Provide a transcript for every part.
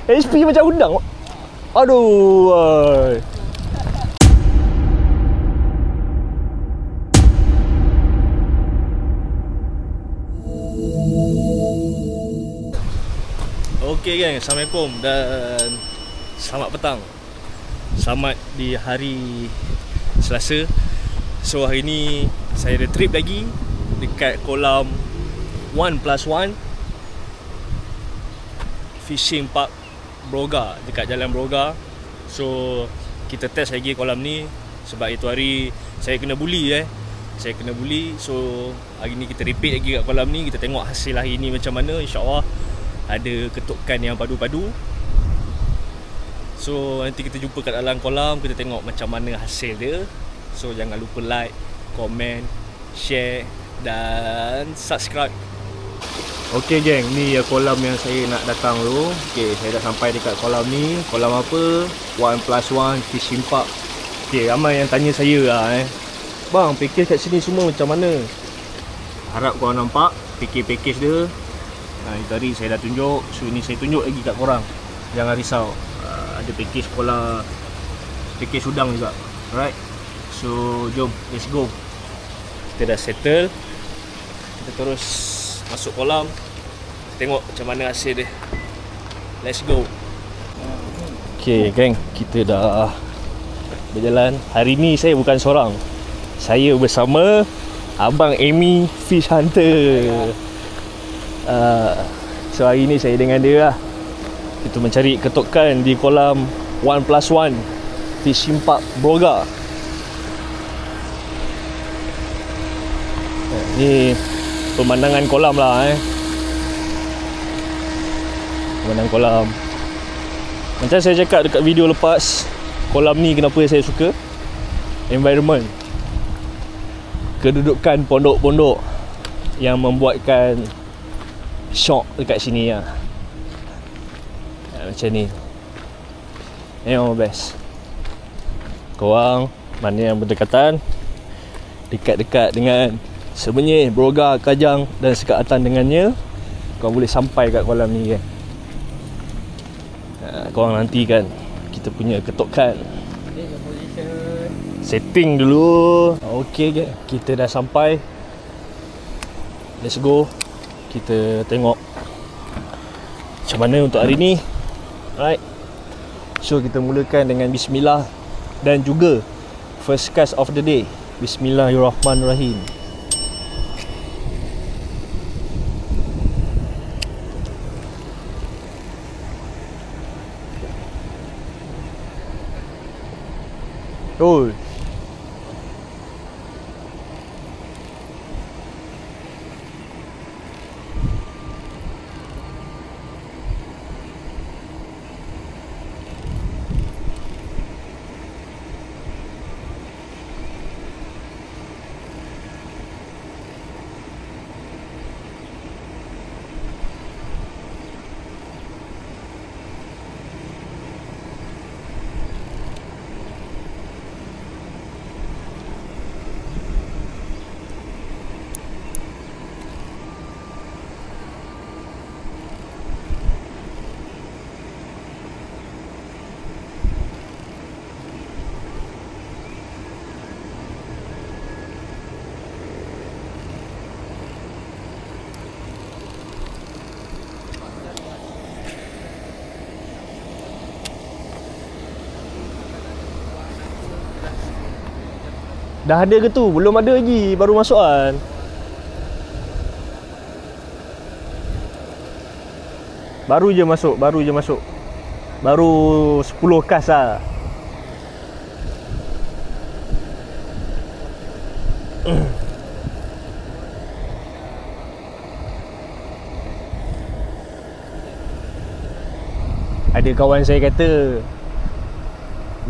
HP macam udang. Aduh. Okey geng, Assalamualaikum dan selamat petang. Selamat di hari Selasa. So hari ni saya ada trip lagi dekat kolam 1+1 Fishing Park Broga, dekat Jalan Broga. So kita test lagi kolam ni sebab itu hari saya kena bully Saya kena bully. So hari ni kita repeat lagi kat kolam ni. Kita tengok hasil hari ni macam mana. InsyaAllah ada ketukan yang padu-padu. So nanti kita jumpa kat dalam kolam, kita tengok macam mana hasil dia. So jangan lupa like, komen, share dan subscribe. Okey geng, ni kolam yang saya nak datang tu. Okey, saya dah sampai dekat kolam ni. Kolam apa? 1+1 Fishing Park. Okey, ramai yang tanya saya lah bang, package kat sini semua macam mana? Harap korang nampak package dia. Itu tadi saya dah tunjuk. So ni saya tunjuk lagi kat korang. Jangan risau. Ada package kolam, package udang juga. Alright. So jom, let's go. Kita dah settle. Kita terus masuk kolam. Tengok macam mana hasil dia. Let's go. Okay geng, kita dah berjalan. Hari ni saya bukan seorang. Saya bersama Abang Amy Fish Hunter. So hari ni saya dengan dia lah. Kita mencari ketukan di kolam 1+1 Fishing Park Broga. Ni pemandangan kolam lah Pemandangan kolam. Macam saya cakap dekat video lepas, kolam ni kenapa saya suka? Environment, kedudukan pondok-pondok yang membuatkan shock dekat sini lah. Macam ni. Yang best. Korang mana yang berdekatan, dekat-dekat dengan Semenyih, Broga, Kajang dan sekatan dengannya, korang boleh sampai kat kolam ni kan. Korang nantikan kita punya ketukan. Setting dulu. Okey ke? Kita dah sampai. Let's go. Kita tengok macam mana untuk hari ni. Alright. So kita mulakan dengan bismillah dan juga first cast of the day. Bismillahirrahmanirrahim. Oh. Dah ada ke tu? Belum ada lagi, baru masuk kan. Baru je masuk. Baru 10 kas lah. Ada kawan saya kata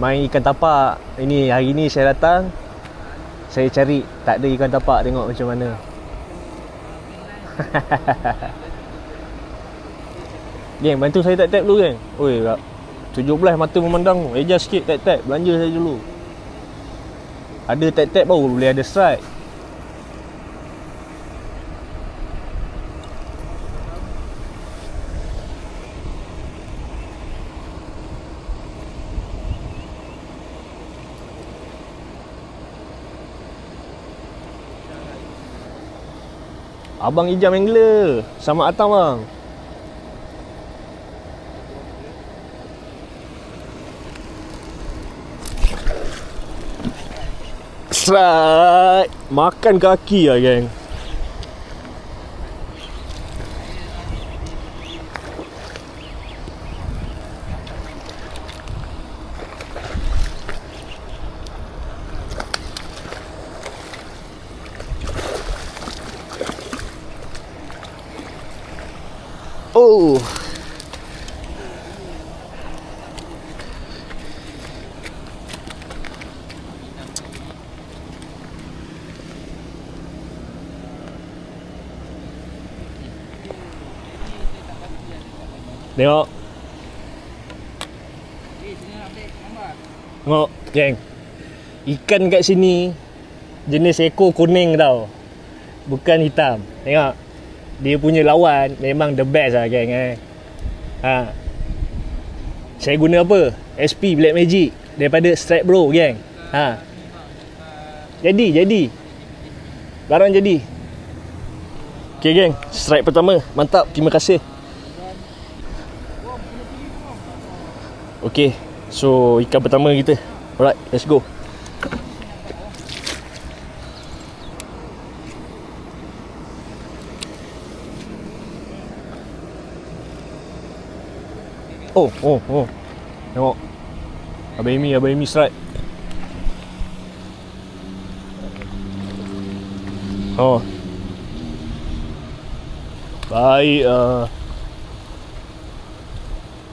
main ikan tapak. Ini hari ni saya datang, saya cari, tak ada ikan tapak, tengok macam mana. Geng, bantu saya tap-tap dulu geng. Oi, 17 mata memandang. Adjust sikit tap-tap, belanja saya dulu. Ada tap-tap baru boleh ada strike. Abang hijam angler. Sama Atam bang. Strike. Makan kaki lah geng. Oh. Tengok. Tengok, geng. Ikan kat sini jenis ekor kuning tau. Bukan hitam. Tengok. Dia punya lawan memang the best lah geng ha. Saya guna apa? SP Black Magic daripada Strike Bro geng ha. Jadi barang jadi. Okay geng, strike pertama mantap, terima kasih. Okay, so ikan pertama kita. Alright, let's go. Oh. Tengok. Abang Amy strike. Oh. Baik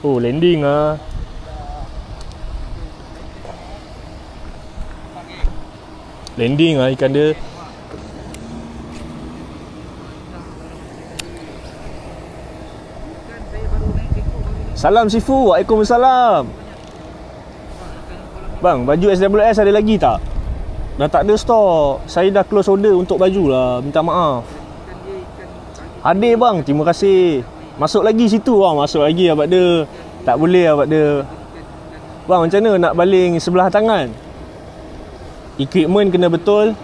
Oh, landing Landing ikan dia. Salam Sifu, waalaikumsalam. Bang, baju SWS ada lagi tak? Dah tak ada stok. Saya dah close order untuk baju lah. Minta maaf. Ada bang, terima kasih. Masuk lagi situ bang, masuk lagi abang dia. Tak boleh abang dia. Bang, macam mana nak baling sebelah tangan? Equipment kena betul.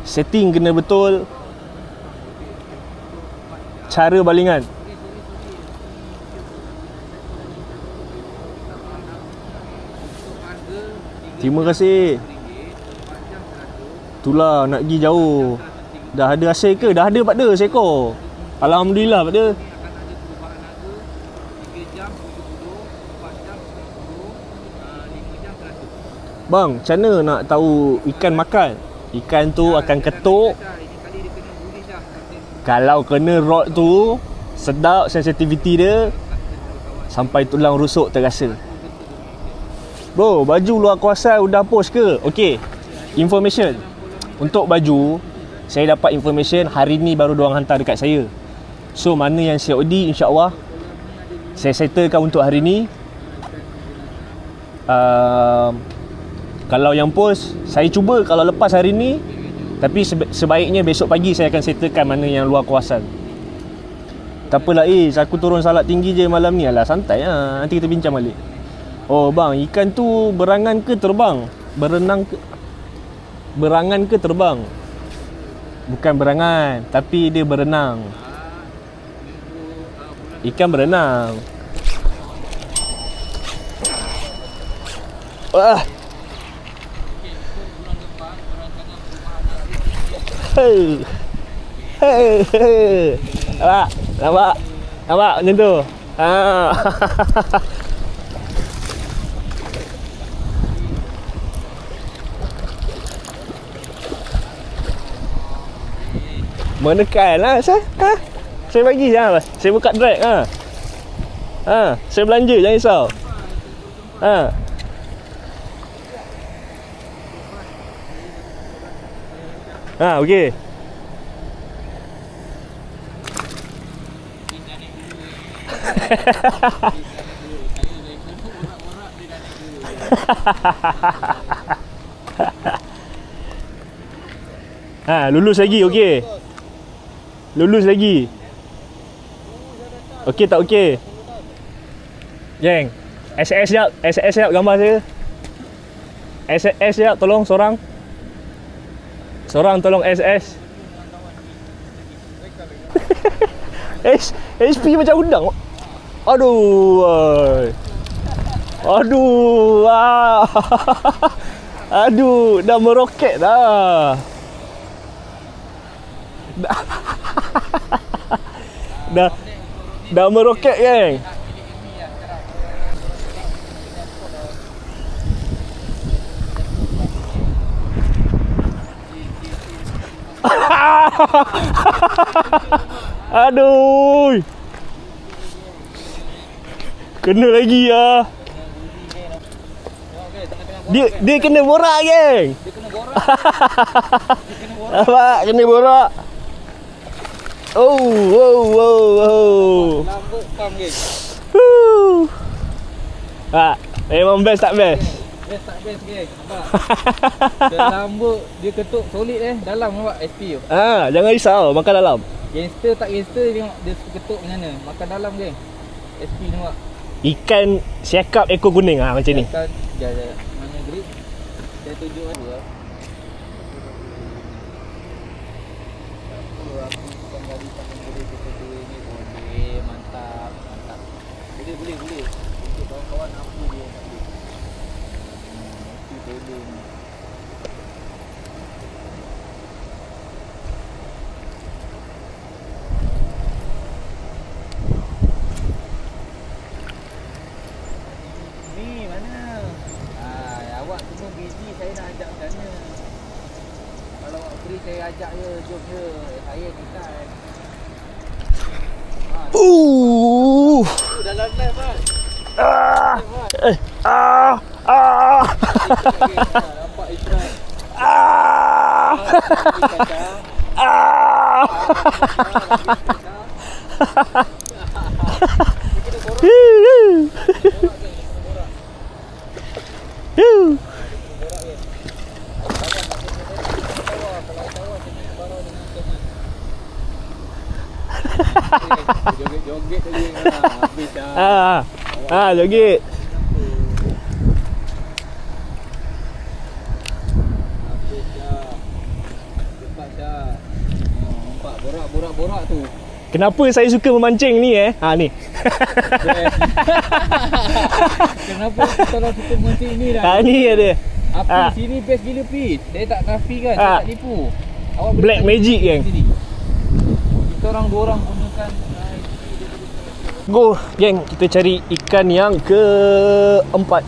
Setting kena betul. Cara balingan. Terima kasih. Itulah nak pergi jauh. Dah ada hasil ke? Dah ada pada seekor. Alhamdulillah pada. Bang, macam mana nak tahu ikan makan? Ikan tu akan ketuk. Kalau kena rod tu, sedap sensitivity dia. Sampai tulang rusuk terasa. Bro, baju luar kuasa udah post ke? Okey. Information. Untuk baju, saya dapat information hari ni baru diorang hantar dekat saya. So, mana yang COD, insya-Allah saya settlekan untuk hari ni. Kalau yang post, saya cuba kalau lepas hari ni. Tapi sebaiknya besok pagi saya akan settlekan mana yang luar kuasan. Tak apalah, aku turun salat tinggi je malam ni. Alah, santai lah. Nanti kita bincang balik. Oh bang, ikan tu berangan ke terbang? Berangan ke terbang? Bukan berangan, tapi dia berenang. Ikan berenang. Wah. Hei. Nampak macam tu. Menekan lah saya. Saya bagi jangan. Saya buka drag saya belanja, jangan risau. Okey. Lulus lagi, okey. Lulus lagi. Okey tak okey? Geng, SS jap gambar saya. SS jap, tolong seorang tolong SS. HP macam udang. Aduh. Aduh. Aduh, dah meroket dah. Dah meroket, geng. Aduh. Kena lagi ah. Dia kena borak, geng. Dia kena borak. Nampak, kena borak. Oh. Lambuk pam, geng. Memang best tak best? Best tak best, geng. Nampak? Dia lambuk, dia ketuk solid dalam nampak SP tu. Jangan risau, makan dalam. Gangster tak gangster, tengok dia ketuk macam mana. Makan dalam, geng. SP nampak. Ikan siakap ekor kuning macam ni. Jap. Mana grip? Saya tunjuk dulu lah. Boleh, mantap. Boleh. Untuk kawan-kawan apa dia tak boleh. Itu boleh. Ni mana? Awak semua busy, saya nak ajak ke sana. Kalau awak free saya ajak je, jom je. Saya ni kan. Dalam live kan? Nampak Isran. Joget tadi habis dah. Joget. Habis dah. Cepat dah. Nampak borak tu. Kenapa saya suka memancing ni ni. Kenapa kita orang suka memancing ni dah? Ni ada. Api sini best gila please. Saya tak nafi kan, saya tak tipu. Awak Black magic, geng. Kita orang dua orang gunakan Go, geng, kita cari ikan yang keempat.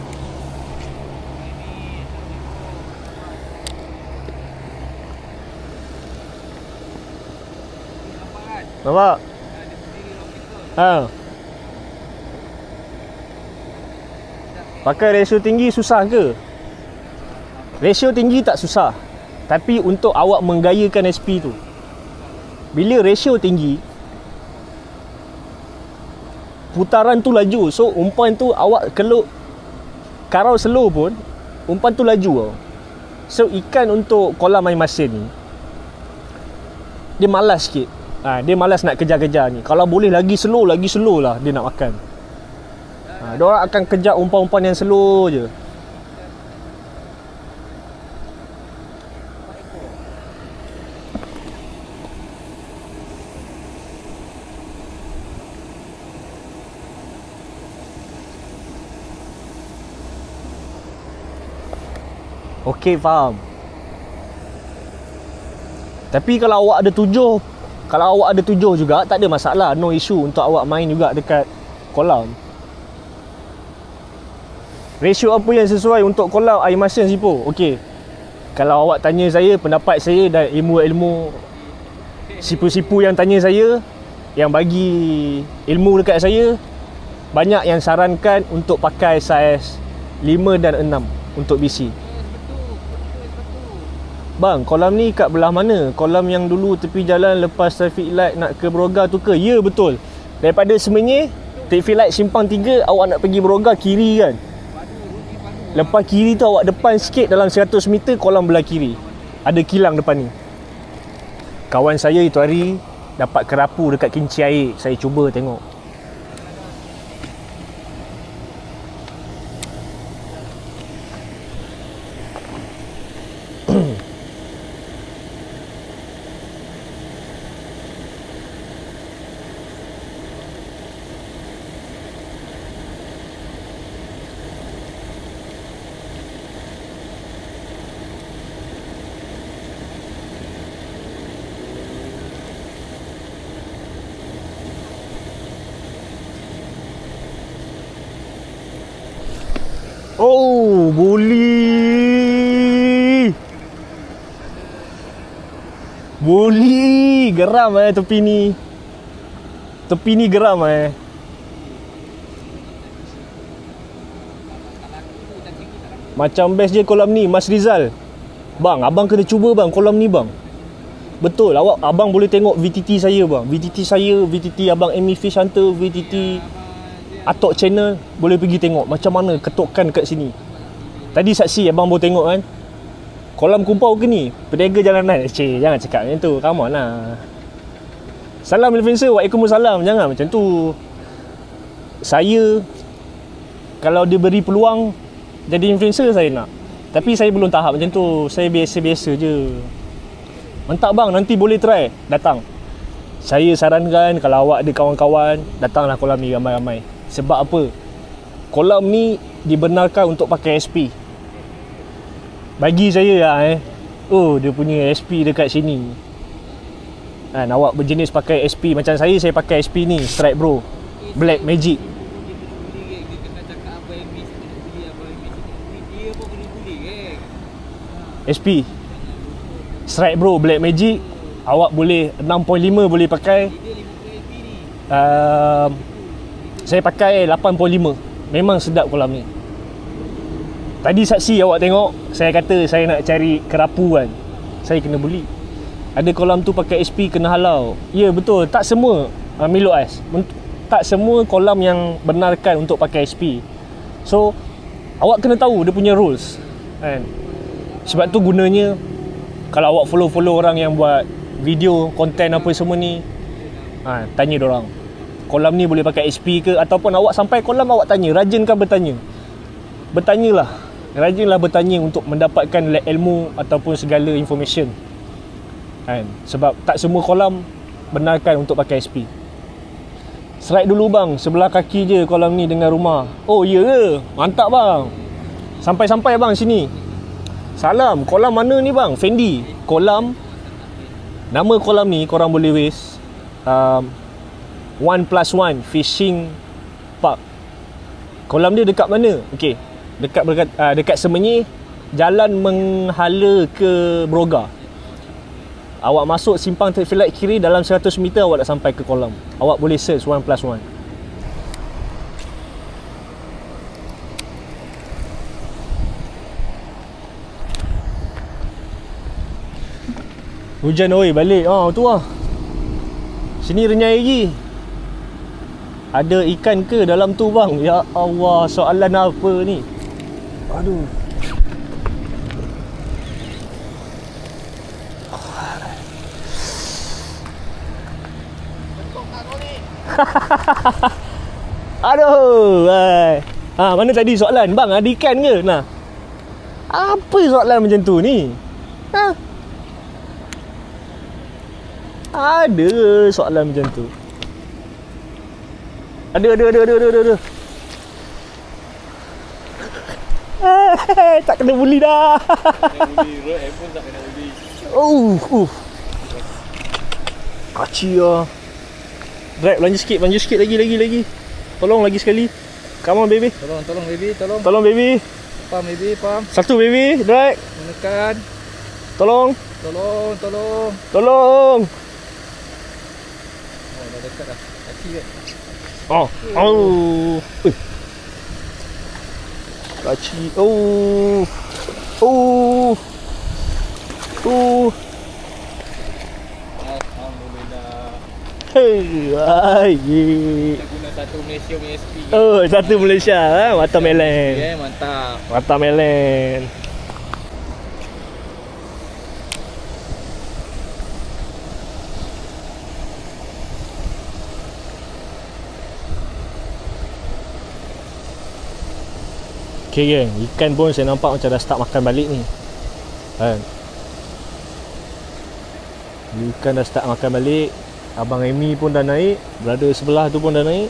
Nampak? Pakai ratio tinggi susah ke? Ratio tinggi tak susah, tapi untuk awak menggayakan SP tu, bila ratio tinggi, putaran tu laju. So umpan tu awak kalau karau slow pun, umpan tu laju tau. So ikan untuk kolam air masin ni, dia malas sikit. Dia malas nak kejar-kejar ni. Kalau boleh lagi slow lah dia nak makan. Diorang akan kejar umpan-umpan yang slow je. Okey, faham. Tapi kalau awak ada tujuh juga, tak ada masalah. No issue untuk awak main juga dekat kolam. Ratio apa yang sesuai untuk kolam air masin Sipo? Okey. Kalau awak tanya saya, pendapat saya dan ilmu-ilmu sipu-sipu yang tanya saya, yang bagi ilmu dekat saya, banyak yang sarankan untuk pakai saiz 5 dan 6 untuk BC. Bang, kolam ni kat belah mana? Kolam yang dulu tepi jalan lepas traffic light nak ke Broga tu ke? Ya, betul. Daripada Semenyih, traffic light Simpang 3, awak nak pergi Broga kiri kan? Lepas kiri tu awak depan sikit dalam 100 meter, kolam belah kiri. Ada kilang depan ni. Kawan saya itu hari dapat kerapu dekat kinci air. Saya cuba tengok. Oh, buli. Buli. Geram tepi ni. Tepi ni geram Macam best je kolam ni, Mas Rizal. Bang, abang kena cuba bang kolam ni bang. Betul, abang boleh tengok VTT saya bang. VTT saya, VTT abang Amy Fish Hunter, VTT Atok Channel. Boleh pergi tengok macam mana ketukan kat sini. Tadi saksi abang boleh tengok kan. Kolam kumpau ke ni? Peniaga jalanan. Jangan cakap macam tu. Come on lah. Salam influencer, waalaikumsalam. Jangan macam tu. Saya kalau dia beri peluang jadi influencer, saya nak. Tapi saya belum tahap macam tu. Saya biasa-biasa je. Mantap bang, nanti boleh try. Datang. Saya sarankan kalau awak ada kawan-kawan, datanglah kolam ni ramai-ramai. Sebab apa? Kolam ni dibenarkan untuk pakai SP. Bagi saya lah oh, dia punya SP dekat sini. Kan, awak berjenis pakai SP. Macam saya pakai SP ni, Strike Bro Black Magic. SP Strike Bro Black Magic. Awak boleh 6.5 boleh pakai. Saya pakai 8.5. Memang sedap kolam ni. Tadi saksi awak tengok, saya kata saya nak cari kerapu kan. Saya kena beli. Ada kolam tu pakai SP kena halau. Ya betul, tak semua Milo Ais. Tak semua kolam yang benarkan untuk pakai SP. So awak kena tahu dia punya rules kan. Sebab tu gunanya kalau awak follow orang yang buat video, konten apa semua ni, tanya diorang, kolam ni boleh pakai SP ke? Ataupun awak sampai kolam awak tanya, rajinkan bertanya. Rajinlah bertanya untuk mendapatkan ilmu ataupun segala information kan? Sebab tak semua kolam benarkan untuk pakai SP. Slide dulu bang, sebelah kaki je kolam ni dengan rumah. Oh ya ke? Mantap bang. Sampai-sampai bang sini. Salam, kolam mana ni bang? Fendi. Kolam, nama kolam ni korang boleh waste 1+1 Fishing Park. Kolam dia dekat mana? Okey, dekat Semenyih, jalan menghala ke Broga. Awak masuk simpang Traffic kiri, dalam 100 meter awak dah sampai ke kolam. Awak boleh search 1+1. Hujan oi, balik. Tu lah. Sini renyai lagi. Ada ikan ke dalam tu bang? Ya Allah, soalan apa ni? Aduh. Aduh. Mana tadi soalan? Bang, ada ikan ke? Nah. Apa soalan macam tu ni? Ada soalan macam tu. Ada. Tak kena buli dah. Kena buli, handphone tak kena buli. Kacau lah. Drag, belanja sikit lagi. Tolong lagi sekali. Come on baby. Tolong baby, tolong. Tolong baby. Pam baby, pam. Satu baby, drag. Menekan. Tolong. Tolong. Oh, dah dekat dah. Kaki kan. Kaki. Alhamdulillah. Kita guna satu Malaysia punya SP. Satu Malaysia. Watermelon. Mantap. Watermelon. Okay geng, ikan pun saya nampak macam dah start makan balik ni kan. Ikan dah start makan balik. Abang Amy pun dah naik. Brother sebelah tu pun dah naik.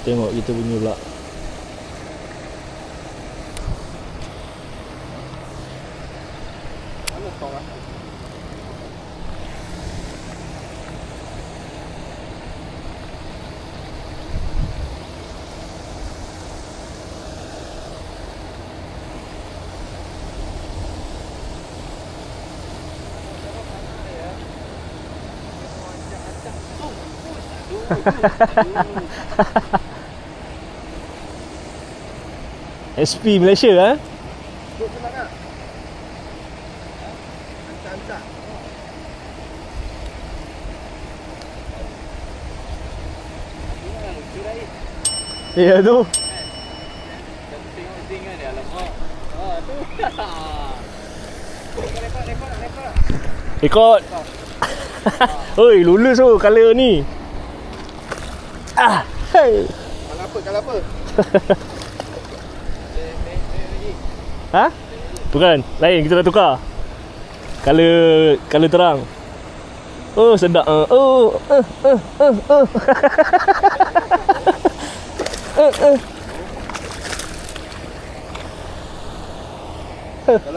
Tengok kita punya pula. SP Malaysia ah. Duk senang tak? Hantar-hantar. Ya tu. Tengok kan dia alamak. Tu. Rekod. Ikut. Oi, lulus tu color ni. Hey. Kalau apa? Ha? Bukan, lain kita dah tukar. Color terang. Oh, sedap. Kalau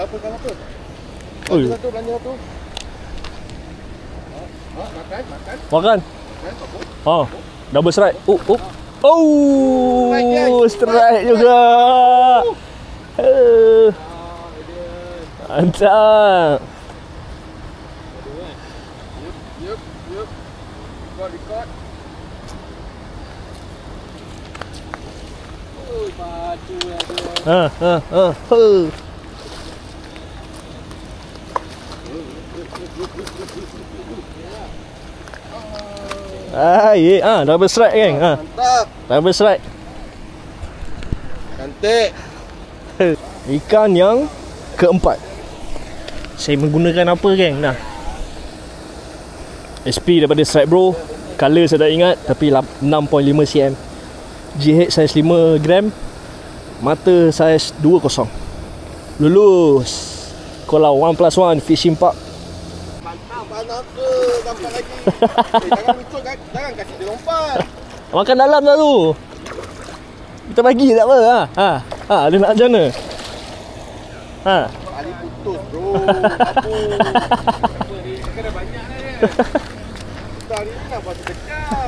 apa? Oi. Satu belanja satu. Makan. Makan. Apa? Oh, double strike. Strike juga. Mantap. Yup. Record. Pacu lah dia. Double strike geng. Mantap. Double strike. Cantik. Ikan yang keempat. Saya menggunakan apa geng? Nah. SP daripada Strike Bro. Color saya tak ingat tapi 6.5 cm. GH saiz 5 gram. Mata saiz 20. Lulus. Kolau 1+1 Fishing Park. Mantap. Mana ke? Nampak lagi. Jangan lucu kan? Jangan kasih dia lompat. Makan dalam dah tu. Kita bagi tak apa. Dia nak macam mana? Ali putus bro. Apa ni? Kena banyak dah dia. Kita hari ni nak buat sedekah.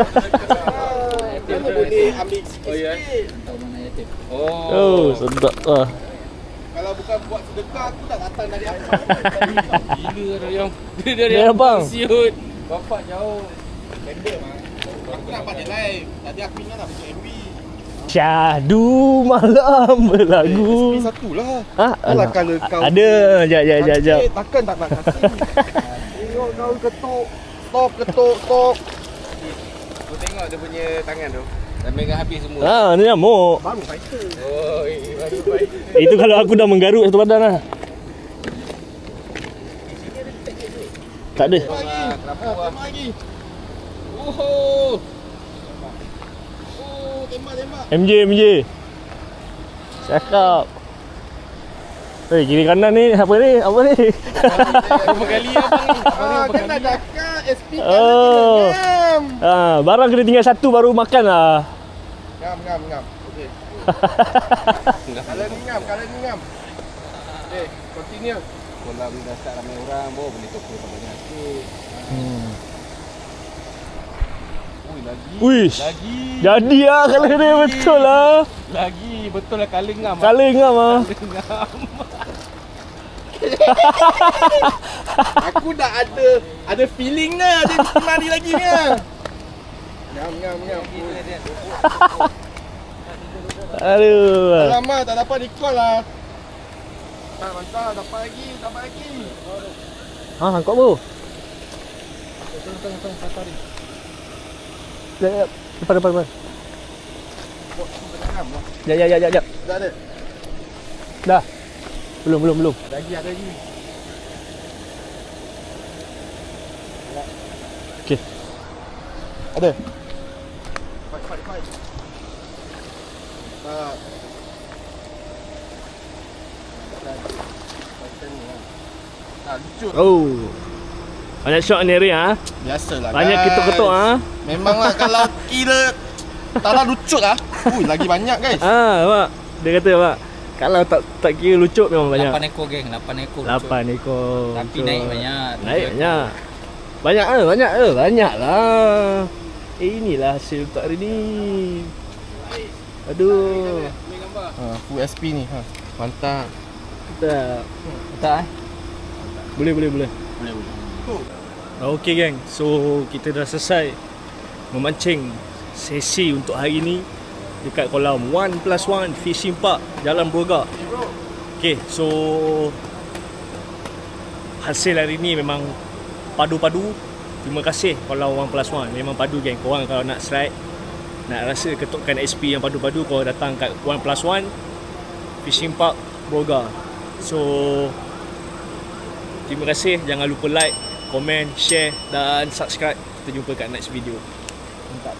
Mana boleh ambil sikit-sikit. Tahu mana yatim. Sedap lah. Kalau bukan buat sedekah aku tak datang dari apa. Gila dah yang. Dia dari Dia abang. siut. Bapak jauh. Pendek mah. Aku nampak dia live. Tadi aku ingat nak pergi MV. Syahdu malam berlagu. SP satu lah. Alah, kalau kau ada. Jap. Takkan tak nak kasih. Tengok kau ketuk. Stop. Kau tengok dia punya tangan tu. Dah megang habis semua. Ni nyamuk. Baru fighter. Baru baik. Itu kalau aku dah menggaruk satu badan lah. Tak ada. Tembak lagi. Tembak. MJ. Cakap. Kiri kanan ni apa ni? Berapa kali abang ni? Kan dah cakap SP kan ngam. Barang kena tinggal satu baru makan lah. Ngam. Okey. Kalau ni ngam. Okey, continue. Kolam dah start ramai orang, boleh tokok banyak sikit. Uish. Lagi. Jadi lah kalau dia betul lah. Lagi betul lah kala ngam. Kala ngam lah. Aku dah ada feeling dah dia mari lagi ni. Ngam. Aduh. Alamak, tak dapat recall lah. Mantap, dapat lagi. Angkut bro. Tengok satu ni. Depan. Ya. Dah ada. Dah. Belum. Lagi ada lagi. Okey. Ada. Fight. Lucu. Banyak shot ni Ria. Biasalah. Banyak ketuk-ketuk Memanglah kalau kira tak lah lucut lah. Lagi banyak guys. Pak. Dia kata pak, kalau tak kira lucut memang banyak. 8 ekor geng, 8 ekor. 8 ekor. Tapi betul. naik banyak. Banyak lah. Inilah hasil untuk hari ni. Aduh. Full SP ni. Mantap. Tak. Boleh. Okey geng. So kita dah selesai memancing sesi untuk hari ni dekat kolam 1+1 Fishing Park Jalan Broga. Okay, so hasil hari ni memang padu-padu. Terima kasih kolam 1+1, memang padu geng. Korang kalau nak strike, nak rasa ketukan SP yang padu-padu, korang datang kat 1+1 Fishing Park Broga. So terima kasih, jangan lupa like, komen, share dan subscribe. Kita jumpa kat next video. Mantap.